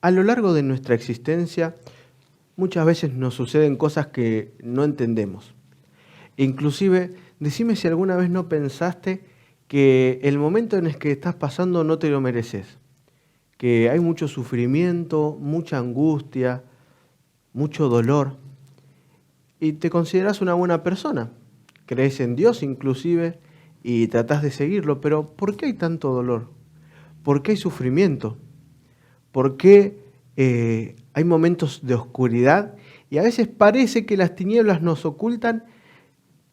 A lo largo de nuestra existencia, muchas veces nos suceden cosas que no entendemos. Inclusive, decime si alguna vez no pensaste que el momento en el que estás pasando no te lo mereces, que hay mucho sufrimiento, mucha angustia, mucho dolor, y te consideras una buena persona, crees en Dios inclusive y tratás de seguirlo, pero ¿por qué hay tanto dolor? ¿Por qué hay sufrimiento? ¿Por qué hay momentos de oscuridad? Y a veces parece que las tinieblas nos ocultan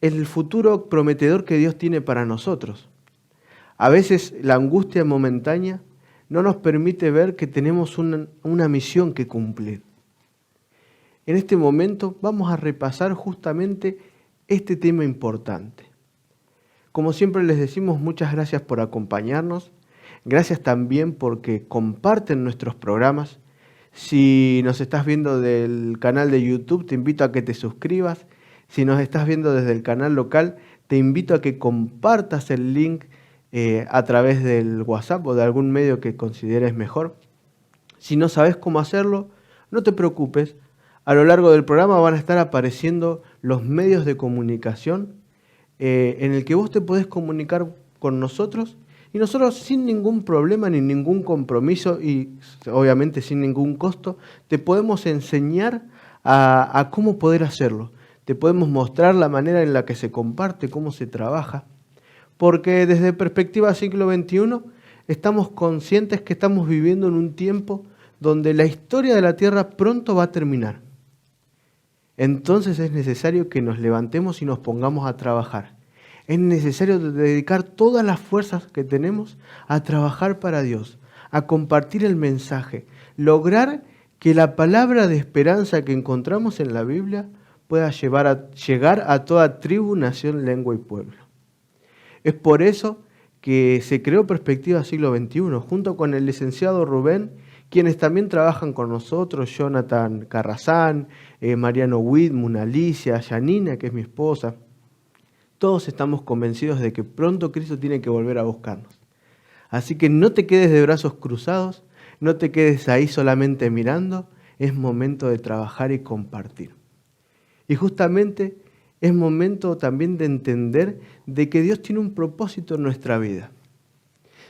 el futuro prometedor que Dios tiene para nosotros. A veces la angustia momentánea no nos permite ver que tenemos una misión que cumplir. En este momento vamos a repasar justamente este tema importante. Como siempre les decimos, muchas gracias por acompañarnos. Gracias también porque comparten nuestros programas. Si nos estás viendo del canal de YouTube, te invito a que te suscribas. Si nos estás viendo desde el canal local, te invito a que compartas el link a través del WhatsApp o de algún medio que consideres mejor. Si no sabes cómo hacerlo, no te preocupes. A lo largo del programa van a estar apareciendo los medios de comunicación en el que vos te podés comunicar con nosotros y nosotros sin ningún problema ni ningún compromiso y obviamente sin ningún costo te podemos enseñar a cómo poder hacerlo. Te podemos mostrar la manera en la que se comparte, cómo se trabaja, porque desde perspectiva siglo XXI estamos conscientes que estamos viviendo en un tiempo donde la historia de la Tierra pronto va a terminar. Entonces es necesario que nos levantemos y nos pongamos a trabajar. Es necesario dedicar todas las fuerzas que tenemos a trabajar para Dios, a compartir el mensaje, lograr que la palabra de esperanza que encontramos en la Biblia pueda llegar a toda tribu, nación, lengua y pueblo. Es por eso que se creó Perspectiva Siglo XXI, junto con el licenciado Rubén, quienes también trabajan con nosotros, Jonathan Carrazán, Mariano Whitmun, Alicia, Yanina, que es mi esposa. Todos estamos convencidos de que pronto Cristo tiene que volver a buscarnos. Así que no te quedes de brazos cruzados, no te quedes ahí solamente mirando, es momento de trabajar y compartir. Y justamente es momento también de entender de que Dios tiene un propósito en nuestra vida.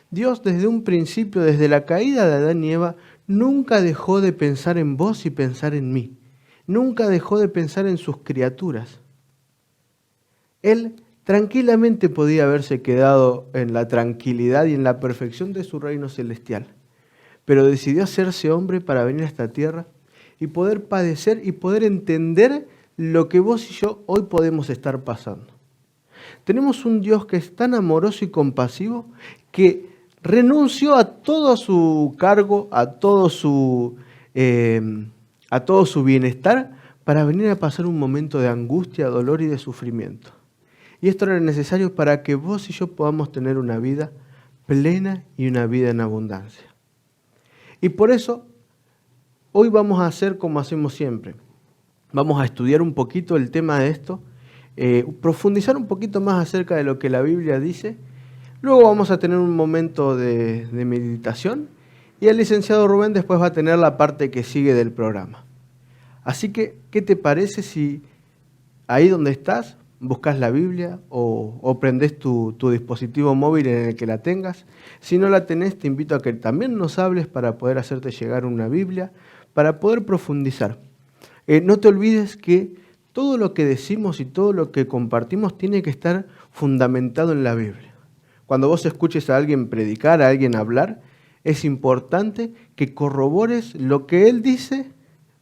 Dios desde un principio, desde la caída de Adán y Eva, nunca dejó de pensar en vos y pensar en mí. Nunca dejó de pensar en sus criaturas. Él tranquilamente podía haberse quedado en la tranquilidad y en la perfección de su reino celestial, pero decidió hacerse hombre para venir a esta tierra y poder padecer y poder entender lo que vos y yo hoy podemos estar pasando. Tenemos un Dios que es tan amoroso y compasivo que renunció a todo su cargo, a todo su bienestar para venir a pasar un momento de angustia, dolor y de sufrimiento. Y esto era necesario para que vos y yo podamos tener una vida plena y una vida en abundancia. Y por eso hoy vamos a hacer como hacemos siempre. Vamos a estudiar un poquito el tema de esto, profundizar un poquito más acerca de lo que la Biblia dice. Luego vamos a tener un momento de meditación y el licenciado Rubén después va a tener la parte que sigue del programa. Así que, ¿qué te parece si ahí donde estás buscas la Biblia o prendés tu dispositivo móvil en el que la tengas? Si no la tenés, te invito a que también nos hables para poder hacerte llegar una Biblia, para poder profundizar. No te olvides que todo lo que decimos y todo lo que compartimos tiene que estar fundamentado en la Biblia. Cuando vos escuches a alguien predicar, a alguien hablar, es importante que corrobores lo que él dice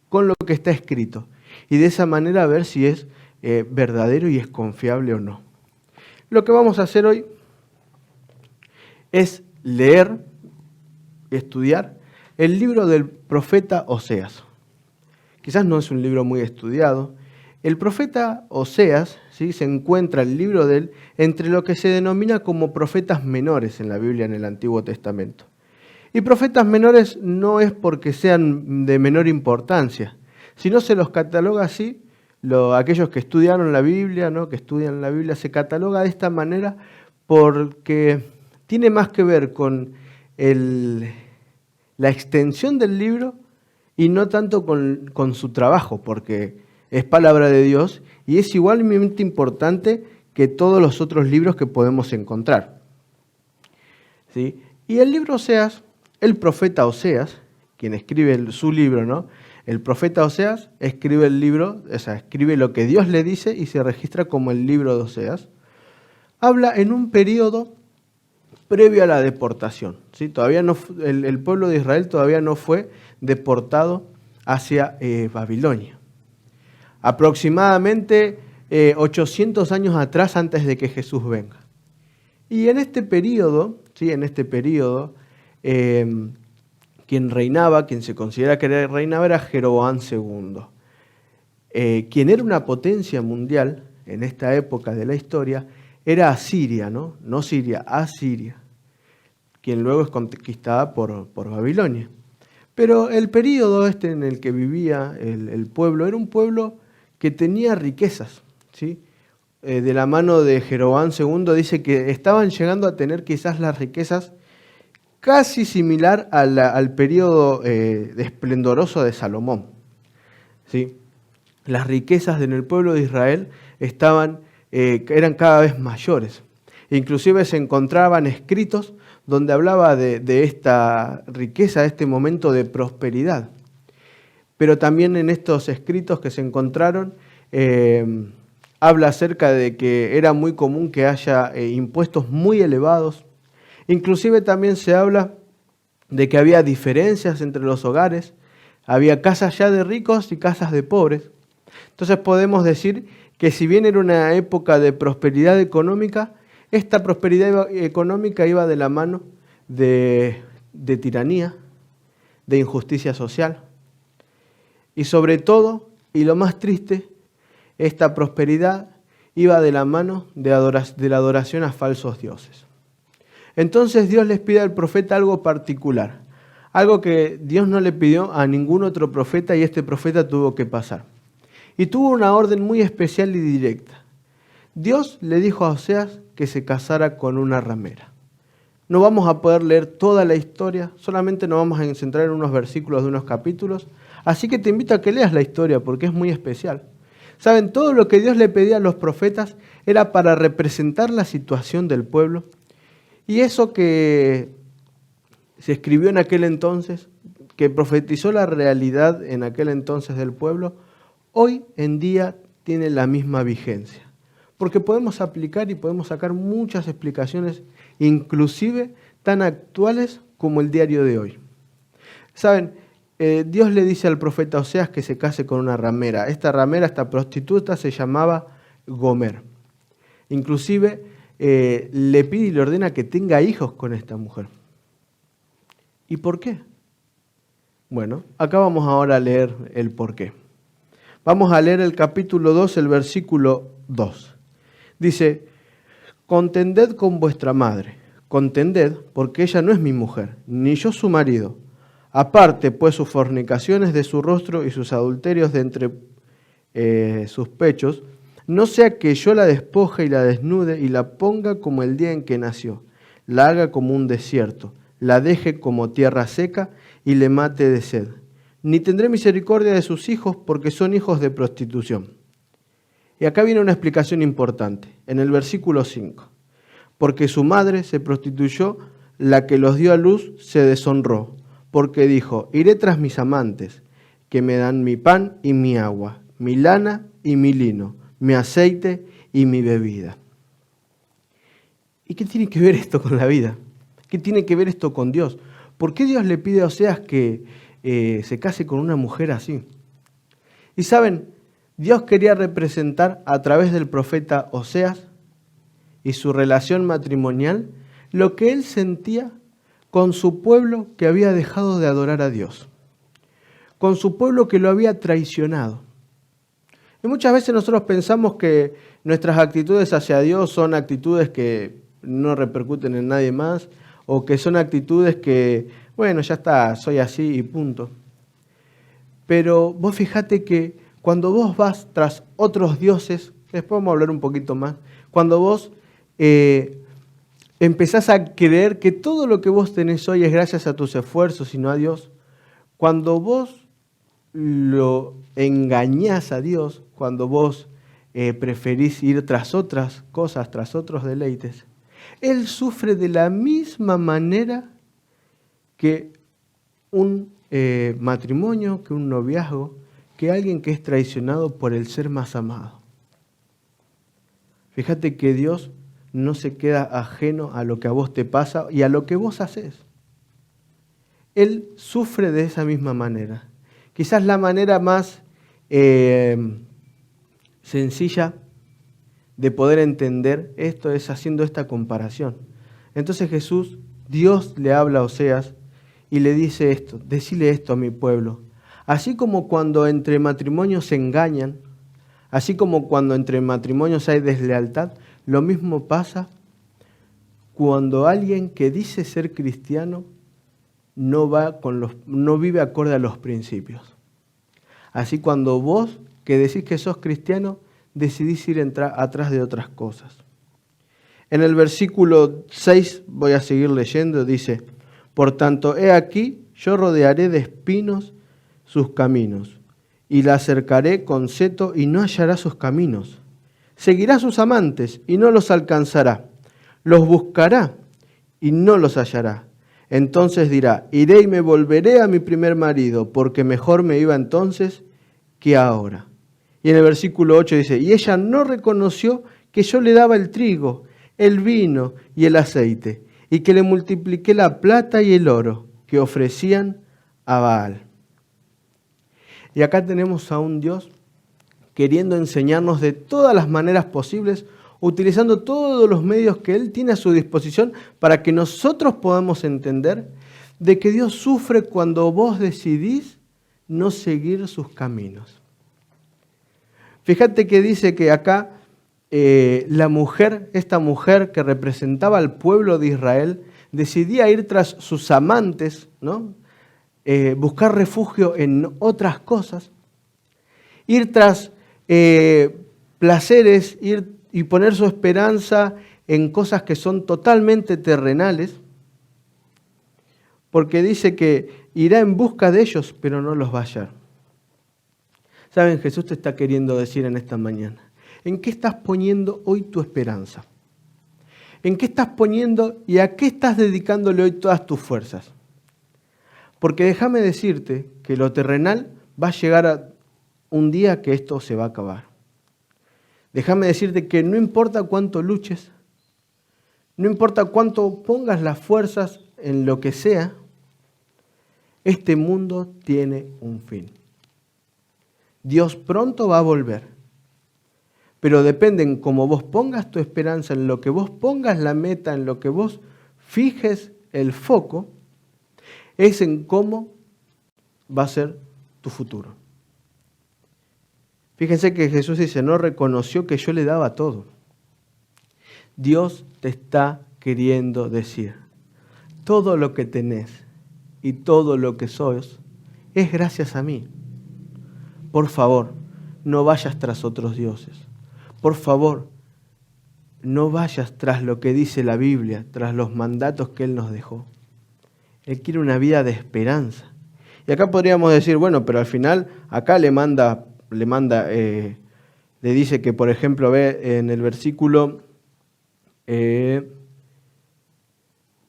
con lo que está escrito. Y de esa manera ver si es verdadero y es confiable o no. Lo que vamos a hacer hoy es leer, estudiar el libro del profeta Oseas. Quizás no es un libro muy estudiado. El profeta Oseas, ¿sí?, se encuentra el libro de él entre lo que se denomina como profetas menores en la Biblia en el Antiguo Testamento. Y profetas menores no es porque sean de menor importancia, sino se los cataloga así. Aquellos que estudiaron la Biblia, ¿no?, que estudian la Biblia, se cataloga de esta manera porque tiene más que ver con la extensión del libro y no tanto con su trabajo, porque es palabra de Dios y es igualmente importante que todos los otros libros que podemos encontrar. ¿Sí? Y el libro Oseas, el profeta Oseas, quien escribe su libro, ¿no? El profeta Oseas escribe el libro, o sea, escribe lo que Dios le dice y se registra como el libro de Oseas. Habla en un periodo previo a la deportación. ¿Sí? Todavía no, el pueblo de Israel todavía no fue deportado hacia Babilonia. Aproximadamente 800 años atrás antes de que Jesús venga. Y en este periodo, ¿sí? Quien reinaba, quien se considera que reinaba era Jeroboam II. Quien era una potencia mundial en esta época de la historia era Asiria, ¿no? No Siria, Asiria, quien luego es conquistada por Babilonia. Pero el periodo en el que vivía el pueblo era un pueblo que tenía riquezas, ¿sí? De la mano de Jeroboam II dice que estaban llegando a tener quizás las riquezas casi similar al periodo esplendoroso de Salomón. ¿Sí? Las riquezas en el pueblo de Israel eran cada vez mayores. Inclusive se encontraban escritos donde hablaba de esta riqueza, de este momento de prosperidad. Pero también en estos escritos que se encontraron, habla acerca de que era muy común que haya impuestos muy elevados. Inclusive también se habla de que había diferencias entre los hogares, había casas ya de ricos y casas de pobres. Entonces podemos decir que si bien era una época de prosperidad económica, esta prosperidad económica iba de la mano de tiranía, de injusticia social. Y sobre todo, y lo más triste, esta prosperidad iba de la mano de la adoración a falsos dioses. Entonces Dios les pide al profeta algo particular, algo que Dios no le pidió a ningún otro profeta y este profeta tuvo que pasar. Y tuvo una orden muy especial y directa. Dios le dijo a Oseas que se casara con una ramera. No vamos a poder leer toda la historia, solamente nos vamos a centrar en unos versículos de unos capítulos, así que te invito a que leas la historia porque es muy especial. Saben, todo lo que Dios le pedía a los profetas era para representar la situación del pueblo. Y eso que se escribió en aquel entonces, que profetizó la realidad en aquel entonces del pueblo, hoy en día tiene la misma vigencia. Porque podemos aplicar y podemos sacar muchas explicaciones, inclusive tan actuales como el diario de hoy. Saben, Dios le dice al profeta Oseas que se case con una ramera. Esta ramera, esta prostituta, se llamaba Gomer. Inclusive le pide y le ordena que tenga hijos con esta mujer. ¿Y por qué? Bueno, acá vamos ahora a leer el por qué. Vamos a leer el capítulo 2, el versículo 2. Dice, contended con vuestra madre, contended porque ella no es mi mujer, ni yo su marido. Aparte, pues, sus fornicaciones de su rostro y sus adulterios de entre sus pechos, no sea que yo la despoje y la desnude y la ponga como el día en que nació, la haga como un desierto, la deje como tierra seca y le mate de sed. Ni tendré misericordia de sus hijos porque son hijos de prostitución. Y acá viene una explicación importante, en el versículo 5. Porque su madre se prostituyó, la que los dio a luz se deshonró, porque dijo, iré tras mis amantes, que me dan mi pan y mi agua, mi lana y mi lino, mi aceite y mi bebida. ¿Y qué tiene que ver esto con la vida? ¿Qué tiene que ver esto con Dios? ¿Por qué Dios le pide a Oseas que se case con una mujer así? Y saben, Dios quería representar a través del profeta Oseas y su relación matrimonial lo que él sentía con su pueblo que había dejado de adorar a Dios, con su pueblo que lo había traicionado. Y muchas veces nosotros pensamos que nuestras actitudes hacia Dios son actitudes que no repercuten en nadie más, o que son actitudes que, bueno, ya está, soy así y punto. Pero vos fíjate que cuando vos vas tras otros dioses, después vamos a hablar un poquito más, cuando vos empezás a creer que todo lo que vos tenés hoy es gracias a tus esfuerzos y no a Dios, cuando vos lo engañás a Dios, cuando vos preferís ir tras otras cosas, tras otros deleites, Él sufre de la misma manera que un matrimonio, que un noviazgo, que alguien que es traicionado por el ser más amado. Fíjate que Dios no se queda ajeno a lo que a vos te pasa y a lo que vos haces. Él sufre de esa misma manera. Quizás la manera más sencilla de poder entender esto es haciendo esta comparación. Entonces Jesús, Dios le habla a Oseas y le dice esto: decile esto a mi pueblo. Así como cuando entre matrimonios se engañan, así como cuando entre matrimonios hay deslealtad, lo mismo pasa cuando alguien que dice ser cristiano no vive acorde a los principios. Así cuando vos, que decís que sos cristiano, decidís ir atrás de otras cosas. En el versículo 6, voy a seguir leyendo, dice: por tanto, he aquí, yo rodearé de espinos sus caminos, y la cercaré con seto, y no hallará sus caminos. Seguirá sus amantes, y no los alcanzará. Los buscará, y no los hallará. Entonces dirá: iré y me volveré a mi primer marido, porque mejor me iba entonces que ahora. Y en el versículo 8 dice: y ella no reconoció que yo le daba el trigo, el vino y el aceite, y que le multipliqué la plata y el oro que ofrecían a Baal. Y acá tenemos a un Dios queriendo enseñarnos de todas las maneras posibles, utilizando todos los medios que Él tiene a su disposición para que nosotros podamos entender de que Dios sufre cuando vos decidís no seguir sus caminos. Fíjate que dice que acá esta mujer que representaba al pueblo de Israel, decidía ir tras sus amantes, ¿no? Buscar refugio en otras cosas, ir tras placeres, ir y poner su esperanza en cosas que son totalmente terrenales, porque dice que irá en busca de ellos, pero no los va a hallar. ¿Saben? Jesús te está queriendo decir en esta mañana: ¿en qué estás poniendo hoy tu esperanza? ¿En qué estás poniendo y a qué estás dedicándole hoy todas tus fuerzas? Porque déjame decirte que lo terrenal va a llegar a un día que esto se va a acabar. Déjame decirte que no importa cuánto luches, no importa cuánto pongas las fuerzas en lo que sea, este mundo tiene un fin. Dios pronto va a volver, pero depende en cómo vos pongas tu esperanza, en lo que vos pongas la meta, en lo que vos fijes el foco, es en cómo va a ser tu futuro. Fíjense que Jesús dice: no reconoció que yo le daba todo. Dios te está queriendo decir: todo lo que tenés y todo lo que sos es gracias a mí. Por favor, no vayas tras otros dioses. Por favor, no vayas tras lo que dice la Biblia, tras los mandatos que Él nos dejó. Él quiere una vida de esperanza. Y acá podríamos decir: bueno, pero al final acá le dice que, por ejemplo, ve en el versículo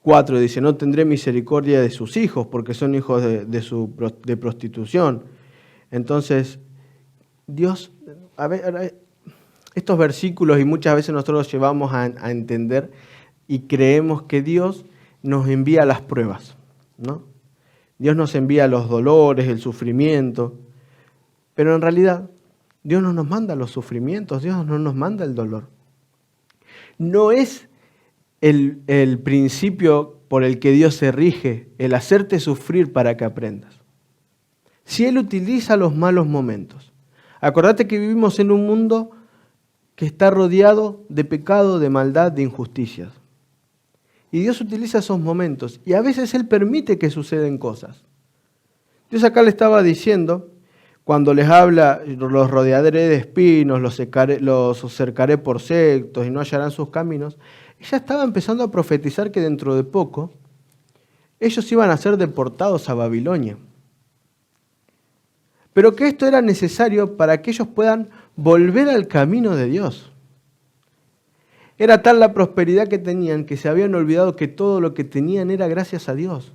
4, dice: no tendré misericordia de sus hijos, porque son hijos de prostitución. Entonces, Dios, estos versículos, y muchas veces nosotros los llevamos a entender y creemos que Dios nos envía las pruebas, ¿no? Dios nos envía los dolores, el sufrimiento, pero en realidad Dios no nos manda los sufrimientos, Dios no nos manda el dolor. No es el principio por el que Dios se rige, el hacerte sufrir para que aprendas. Si Él utiliza los malos momentos. Acordate que vivimos en un mundo que está rodeado de pecado, de maldad, de injusticias. Y Dios utiliza esos momentos y a veces Él permite que suceden cosas. Dios acá le estaba diciendo, cuando les habla: los rodearé de espinos, los cercaré por sectos y no hallarán sus caminos, ella estaba empezando a profetizar que dentro de poco ellos iban a ser deportados a Babilonia. pero que esto era necesario para que ellos puedan volver al camino de Dios. Era tal la prosperidad que tenían que se habían olvidado que todo lo que tenían era gracias a Dios.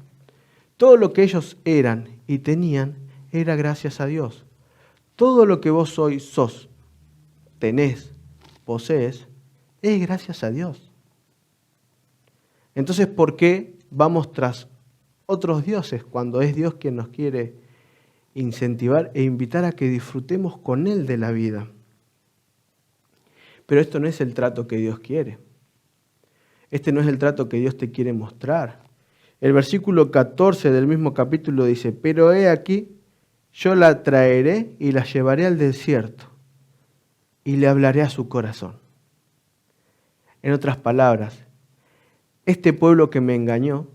Todo lo que ellos eran y tenían era gracias a Dios. Todo lo que vos hoy sos, tenés, posees, es gracias a Dios. Entonces, ¿por qué vamos tras otros dioses cuando es Dios quien nos quiere incentivar e invitar a que disfrutemos con Él de la vida? Pero esto no es el trato que Dios quiere. Este no es el trato que Dios te quiere mostrar. El versículo 14 del mismo capítulo dice, pero he aquí, yo la traeré y la llevaré al desierto y le hablaré a su corazón. En otras palabras, este pueblo que me engañó,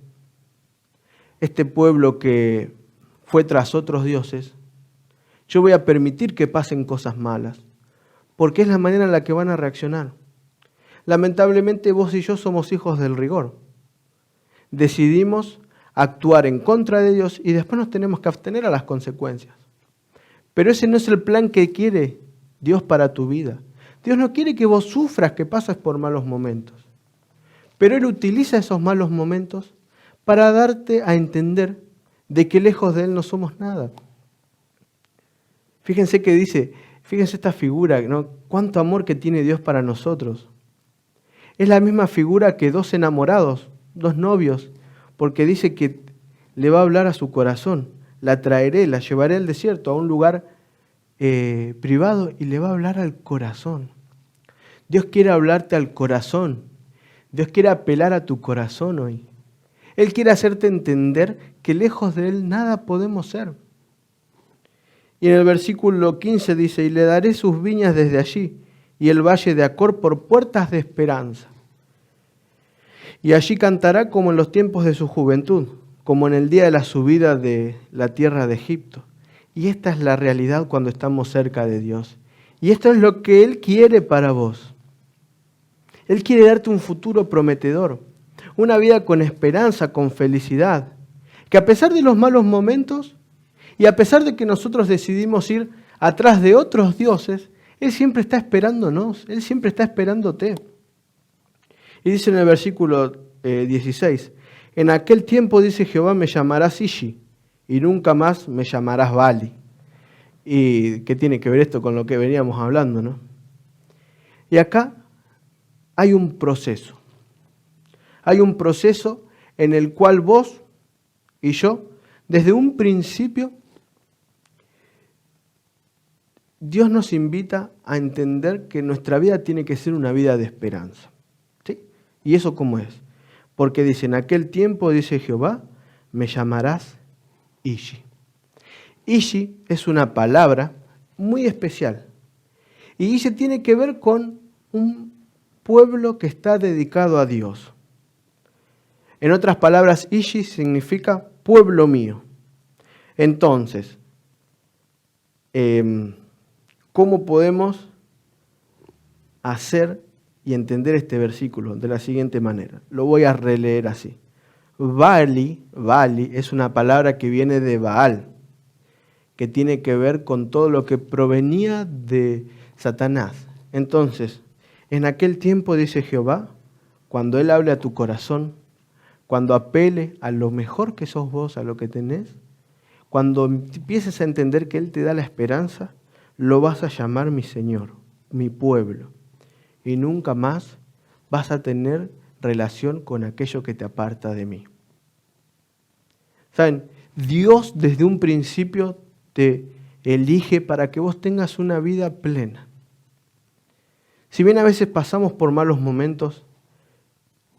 este pueblo que fue tras otros dioses, yo voy a permitir que pasen cosas malas, porque es la manera en la que van a reaccionar. Lamentablemente vos y yo somos hijos del rigor. Decidimos actuar en contra de Dios y después nos tenemos que abstener a las consecuencias. Pero ese no es el plan que quiere Dios para tu vida. Dios no quiere que vos sufras, que pases por malos momentos. Pero Él utiliza esos malos momentos para darte a entender de que lejos de Él no somos nada. Fíjense que dice, fíjense esta figura, ¿no? Cuánto amor que tiene Dios para nosotros. Es la misma figura que dos enamorados, dos novios, porque dice que le va a hablar a su corazón. La traeré, la llevaré al desierto, a un lugar privado y le va a hablar al corazón. Dios quiere hablarte al corazón. Dios quiere apelar a tu corazón hoy. Él quiere hacerte entender que lejos de Él nada podemos ser. Y en el versículo 15 dice, y le daré sus viñas desde allí, y el valle de Acor por puertas de esperanza. Y allí cantará como en los tiempos de su juventud, como en el día de la subida de la tierra de Egipto. Y esta es la realidad cuando estamos cerca de Dios. Y esto es lo que Él quiere para vos. Él quiere darte un futuro prometedor, una vida con esperanza, con felicidad, que a pesar de los malos momentos y a pesar de que nosotros decidimos ir atrás de otros dioses, Él siempre está esperándonos, Él siempre está esperándote. Y dice en el versículo 16, en aquel tiempo, dice Jehová, me llamarás Ishi y nunca más me llamarás Bali. ¿Y qué tiene que ver esto con lo que veníamos hablando, no? Y acá hay un proceso. Hay un proceso en el cual vos y yo, desde un principio, Dios nos invita a entender que nuestra vida tiene que ser una vida de esperanza. ¿Sí? ¿Y eso cómo es? Porque dice, en aquel tiempo, dice Jehová, me llamarás Ishi. Ishi es una palabra muy especial. Y Ishi tiene que ver con un pueblo que está dedicado a Dios. En otras palabras, Ishi significa pueblo mío. Entonces, ¿cómo podemos hacer y entender este versículo? De la siguiente manera. Lo voy a releer así. Bali es una palabra que viene de Baal, que tiene que ver con todo lo que provenía de Satanás. Entonces, en aquel tiempo, dice Jehová, cuando Él hable a tu corazón, cuando apele a lo mejor que sos vos, a lo que tenés, cuando empieces a entender que Él te da la esperanza, lo vas a llamar mi Señor, mi pueblo. Y nunca más vas a tener relación con aquello que te aparta de mí. ¿Saben? Dios desde un principio te elige para que vos tengas una vida plena. Si bien a veces pasamos por malos momentos,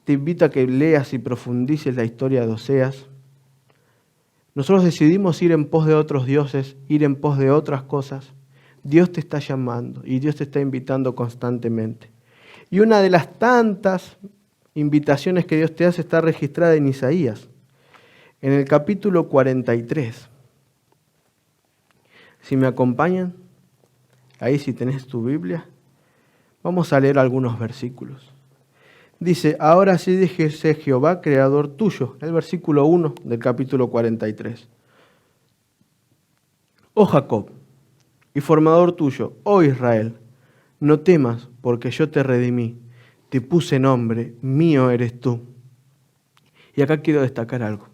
te invito a que leas y profundices la historia de Oseas. Nosotros decidimos ir en pos de otros dioses, ir en pos de otras cosas. Dios te está llamando y Dios te está invitando constantemente. Y una de las tantas invitaciones que Dios te hace está registrada en Isaías, en el capítulo 43. Si me acompañan, ahí si tenés tu Biblia, vamos a leer algunos versículos. Dice, ahora sí díjese Jehová, creador tuyo, el versículo 1 del capítulo 43. Oh Jacob, y formador tuyo, oh Israel. No temas, porque yo te redimí, te puse nombre, mío eres tú. Y acá quiero destacar algo.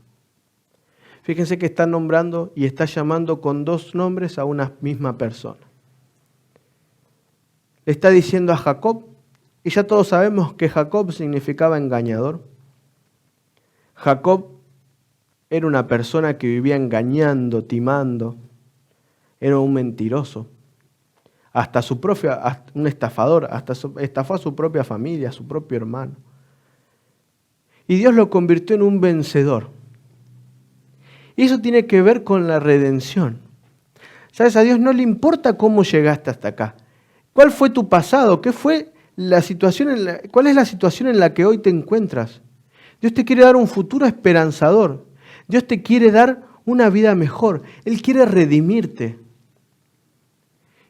Fíjense que está nombrando y está llamando con dos nombres a una misma persona. Le está diciendo a Jacob, y ya todos sabemos que Jacob significaba engañador. Jacob era una persona que vivía engañando, timando, era un mentiroso, un estafador, estafó a su propia familia, a su propio hermano. Y Dios lo convirtió en un vencedor. Y eso tiene que ver con la redención. ¿Sabes? A Dios no le importa cómo llegaste hasta acá. ¿Cuál fue tu pasado? ¿Cuál es la situación en la que hoy te encuentras? Dios te quiere dar un futuro esperanzador. Dios te quiere dar una vida mejor. Él quiere redimirte.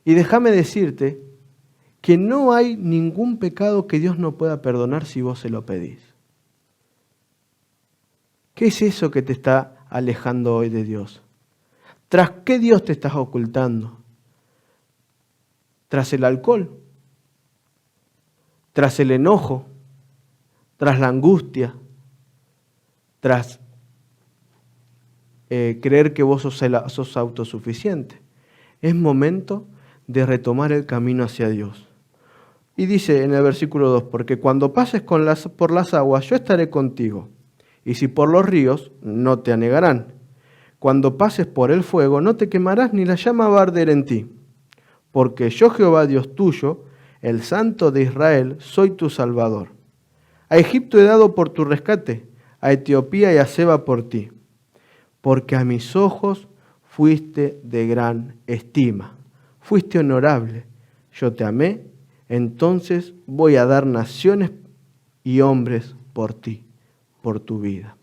Y déjame decirte que no hay ningún pecado que Dios no pueda perdonar si vos se lo pedís. ¿Qué es eso que te está alejando hoy de Dios? ¿Tras qué Dios te estás ocultando? ¿Tras el alcohol? ¿Tras el enojo? ¿Tras la angustia? ¿Tras creer que vos sos autosuficiente? Es momento de retomar el camino hacia Dios. Y dice en el versículo 2, porque cuando pases por las aguas, yo estaré contigo. Y si por los ríos, no te anegarán. Cuando pases por el fuego, no te quemarás ni la llama va a arder en ti. Porque yo, Jehová Dios tuyo, el Santo de Israel, soy tu Salvador. A Egipto he dado por tu rescate, a Etiopía y a Seba por ti. Porque a mis ojos fuiste de gran estima. Fuiste honorable. Yo te amé, entonces voy a dar naciones y hombres por ti, por tu vida.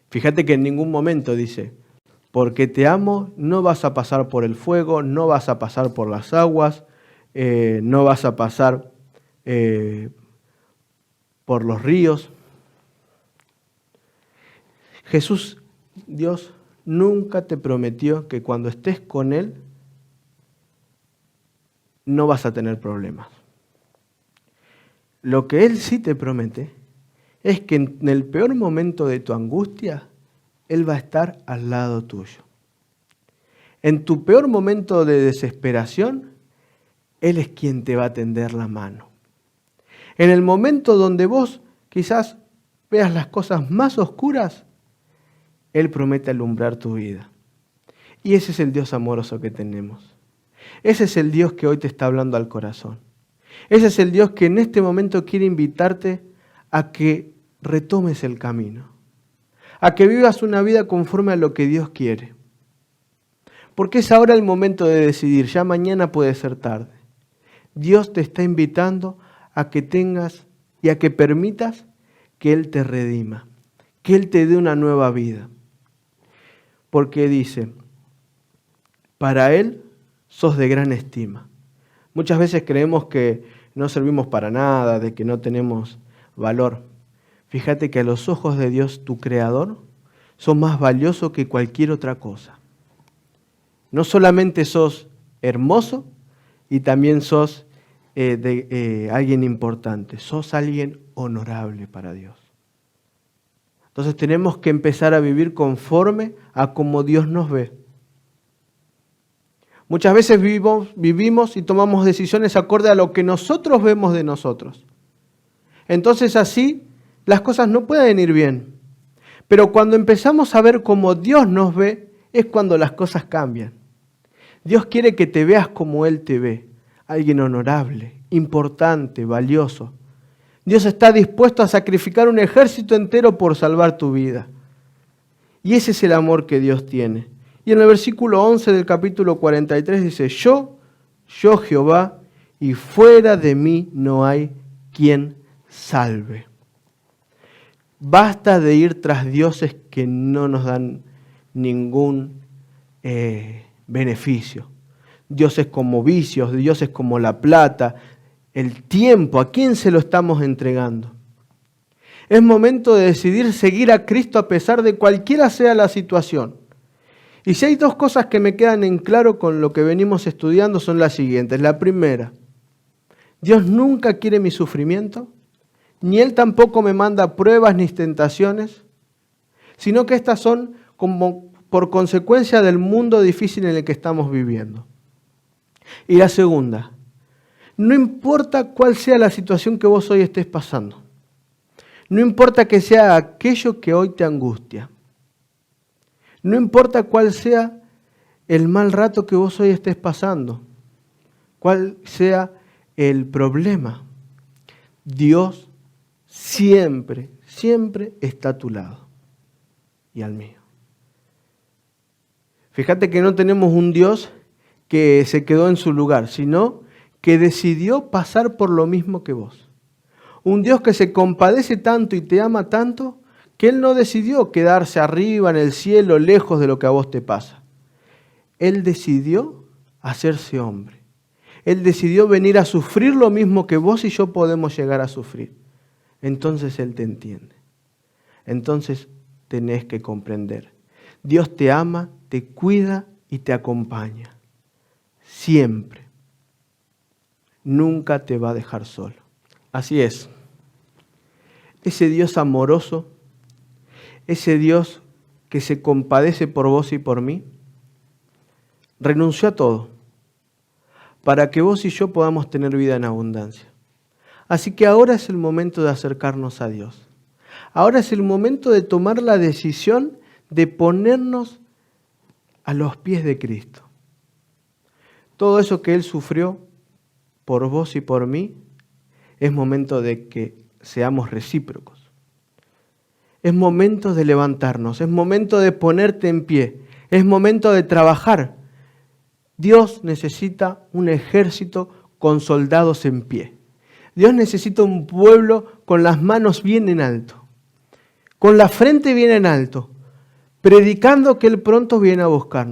Fíjate que en ningún momento dice, porque te amo, no vas a pasar por el fuego, no vas a pasar por las aguas, no vas a pasar por los ríos. Jesús, Dios, nunca te prometió que cuando estés con Él no vas a tener problemas. Lo que Él sí te promete es que en el peor momento de tu angustia, Él va a estar al lado tuyo. En tu peor momento de desesperación, Él es quien te va a tender la mano. En el momento donde vos quizás veas las cosas más oscuras, Él promete alumbrar tu vida. Y ese es el Dios amoroso que tenemos. Ese es el Dios que hoy te está hablando al corazón. Ese es el Dios que en este momento quiere invitarte a que retomes el camino. A que vivas una vida conforme a lo que Dios quiere. Porque es ahora el momento de decidir. Ya mañana puede ser tarde. Dios te está invitando a que tengas y a que permitas que Él te redima. Que Él te dé una nueva vida. Porque dice, para Él sos de gran estima. Muchas veces creemos que no servimos para nada, de que no tenemos valor. Fíjate que a los ojos de Dios, tu Creador, sos más valioso que cualquier otra cosa. No solamente sos hermoso, y también sos alguien importante, sos alguien honorable para Dios. Entonces tenemos que empezar a vivir conforme a como Dios nos ve. Muchas veces vivimos y tomamos decisiones acorde a lo que nosotros vemos de nosotros. Entonces así las cosas no pueden ir bien. Pero cuando empezamos a ver como Dios nos ve, es cuando las cosas cambian. Dios quiere que te veas como Él te ve. Alguien honorable, importante, valioso. Dios está dispuesto a sacrificar un ejército entero por salvar tu vida. Y ese es el amor que Dios tiene. Y en el versículo 11 del capítulo 43 dice, yo Jehová, y fuera de mí no hay quien salve. Basta de ir tras dioses que no nos dan ningún beneficio. Dioses como vicios, dioses como la plata, el tiempo, ¿a quién se lo estamos entregando? Es momento de decidir seguir a Cristo a pesar de cualquiera sea la situación. Y si hay dos cosas que me quedan en claro con lo que venimos estudiando son las siguientes. La primera, Dios nunca quiere mi sufrimiento, ni Él tampoco me manda pruebas ni tentaciones, sino que estas son como por consecuencia del mundo difícil en el que estamos viviendo. Y la segunda, no importa cuál sea la situación que vos hoy estés pasando, no importa que sea aquello que hoy te angustia, no importa cuál sea el mal rato que vos hoy estés pasando, cuál sea el problema, Dios siempre, siempre está a tu lado y al mío. Fíjate que no tenemos un Dios que se quedó en su lugar, sino que decidió pasar por lo mismo que vos. Un Dios que se compadece tanto y te ama tanto, que Él no decidió quedarse arriba en el cielo, lejos de lo que a vos te pasa. Él decidió hacerse hombre. Él decidió venir a sufrir lo mismo que vos y yo podemos llegar a sufrir. Entonces Él te entiende. Entonces tenés que comprender. Dios te ama, te cuida y te acompaña. Siempre. Nunca te va a dejar solo. Así es. Ese Dios amoroso, ese Dios que se compadece por vos y por mí, renunció a todo para que vos y yo podamos tener vida en abundancia. Así que ahora es el momento de acercarnos a Dios. Ahora es el momento de tomar la decisión de ponernos a los pies de Cristo. Todo eso que Él sufrió por vos y por mí, es momento de que seamos recíprocos. Es momento de levantarnos, es momento de ponerte en pie, es momento de trabajar. Dios necesita un ejército con soldados en pie. Dios necesita un pueblo con las manos bien en alto, con la frente bien en alto, predicando que Él pronto viene a buscarnos.